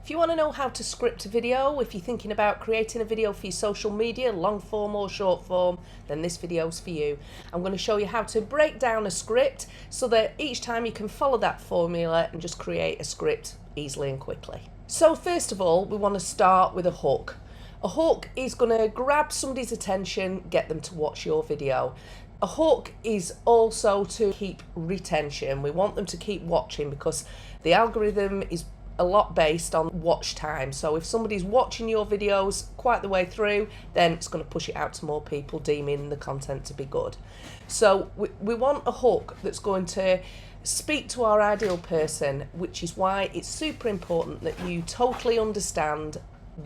If you want to know how to script a video, if you're thinking about creating a video for your social media, long form or short form, then this video's for you. I'm going to show you how to break down a script so that each time you can follow that formula and just create a script easily and quickly. So first of all, we want to start with a hook. A hook is going to grab somebody's attention, get them to watch your video. A hook is also to keep retention. We want them to keep watching because the algorithm is a lot based on watch time. So if somebody's watching your videos quite the way through, then it's going to push it out to more people, deeming the content to be good. So we want a hook that's going to speak to our ideal person, which is why it's super important that you totally understand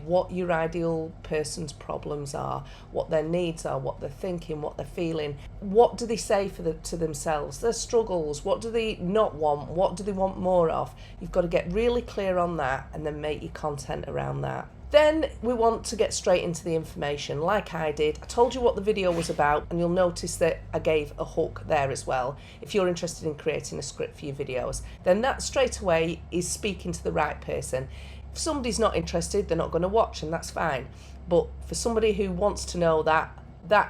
what your ideal person's problems are, what their needs are, what they're thinking, what they're feeling, what do they say to themselves, their struggles, what do they not want, what do they want more of. You've got to get really clear on that and then make your content around that. Then we want to get straight into the information like I did. I told you what the video was about, and you'll notice that I gave a hook there as well. If you're interested in creating a script for your videos, then that straight away is speaking to the right person. If somebody's not interested, they're not going to watch, and that's fine. But for somebody who wants to know that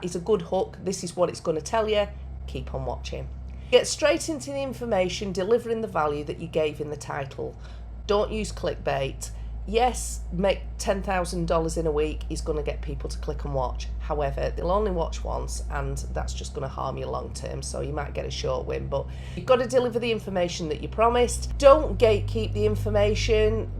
is a good hook, this is what it's going to tell you, keep on watching. Get straight into the information, delivering the value that you gave in the title. Don't use clickbait. Yes, make $10,000 in a week is going to get people to click and watch. However, they'll only watch once, and that's just going to harm you long term, so you might get a short win. But you've got to deliver the information that you promised. Don't gatekeep the information.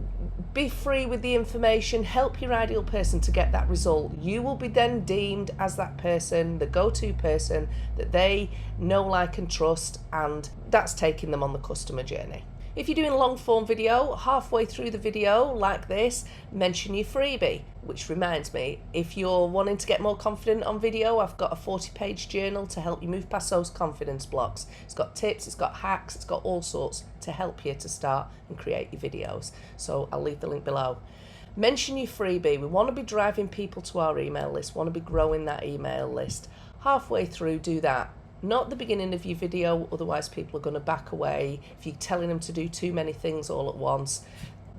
Be free with the information, help your ideal person to get that result. You will be then deemed as that person, the go-to person that they know, like and trust, and that's taking them on the customer journey. If you're doing a long form video, halfway through the video like this, mention your freebie. Which reminds me, if you're wanting to get more confident on video, I've got a 40-page journal to help you move past those confidence blocks. It's got tips, it's got hacks, it's got all sorts to help you to start and create your videos. So I'll leave the link below. Mention your freebie. We want to be driving people to our email list, want to be growing that email list. Halfway through, do that. Not the beginning of your video, otherwise people are going to back away. If you're telling them to do too many things all at once,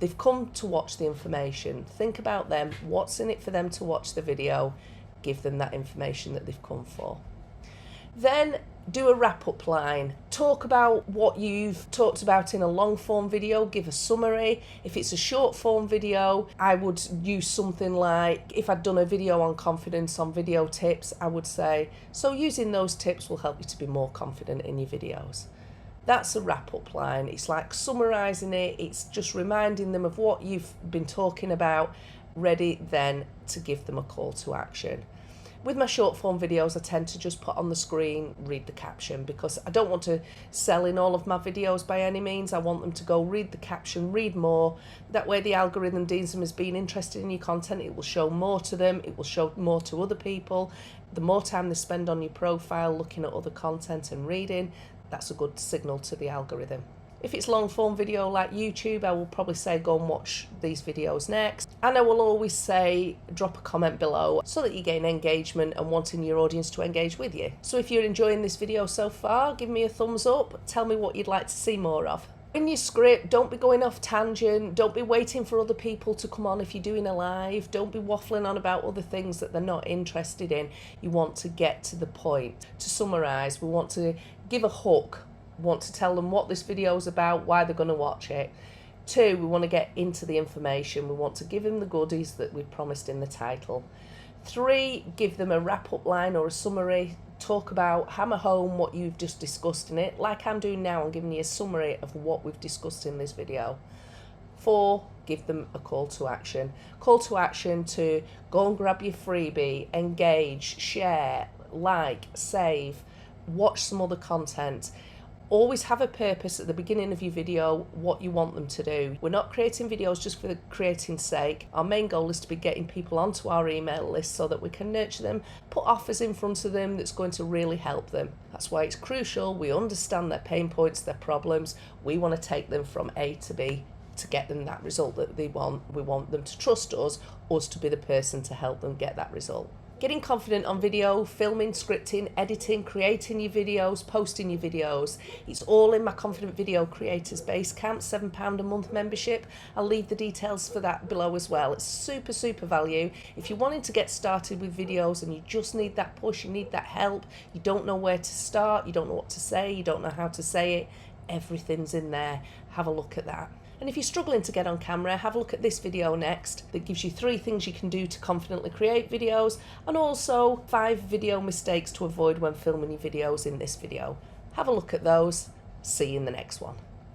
they've come to watch the information. Think about them, what's in it for them to watch the video, give them that information that they've come for. Then do a wrap-up line. Talk about what you've talked about in a long-form video, give a summary. If it's a short-form video, I would use something like, if I'd done a video on confidence on video tips, I would say, so using those tips will help you to be more confident in your videos. That's a wrap-up line. It's like summarising it, it's just reminding them of what you've been talking about, ready then to give them a call to action. With my short form videos, I tend to just put on the screen, read the caption, because I don't want to sell in all of my videos by any means. I want them to go read the caption, read more. That way the algorithm deems them as being interested in your content. It will show more to them. It will show more to other people. The more time they spend on your profile looking at other content and reading, that's a good signal to the algorithm. If it's long form video like YouTube, I will probably say go and watch these videos next. And I will always say drop a comment below so that you gain engagement and wanting your audience to engage with you. So if you're enjoying this video so far, give me a thumbs up. Tell me what you'd like to see more of. In your script, don't be going off tangent. Don't be waiting for other people to come on if you're doing a live. Don't be waffling on about other things that they're not interested in. You want to get to the point. To summarise, we want to give a hook. Want to tell them what this video is about, why they're going to watch it. 2, we want to get into the information. We want to give them the goodies that we promised in the title. 3, give them a wrap-up line or a summary. Talk about, hammer home what you've just discussed in it. Like I'm doing now, I'm giving you a summary of what we've discussed in this video. 4, give them a call to action. Call to action to go and grab your freebie, engage, share, like, save, watch some other content. Always have a purpose at the beginning of your video, what you want them to do. We're not creating videos just for the creating sake. Our main goal is to be getting people onto our email list so that we can nurture them, put offers in front of them that's going to really help them. That's why it's crucial we understand their pain points, their problems. We want to take them from A to B to get them that result that they want. We want them to trust us to be the person to help them get that result. Getting confident on video, filming, scripting, editing, creating your videos, posting your videos. It's all in my Confident Video Creators Basecamp, £7 a month membership. I'll leave the details for that below as well. It's super value. If you're wanting to get started with videos and you just need that push, you need that help, you don't know where to start, you don't know what to say, you don't know how to say it, everything's in there. Have a look at that. And if you're struggling to get on camera, have a look at this video next that gives you 3 things you can do to confidently create videos, and also 5 video mistakes to avoid when filming your videos in this video. Have a look at those. See you in the next one.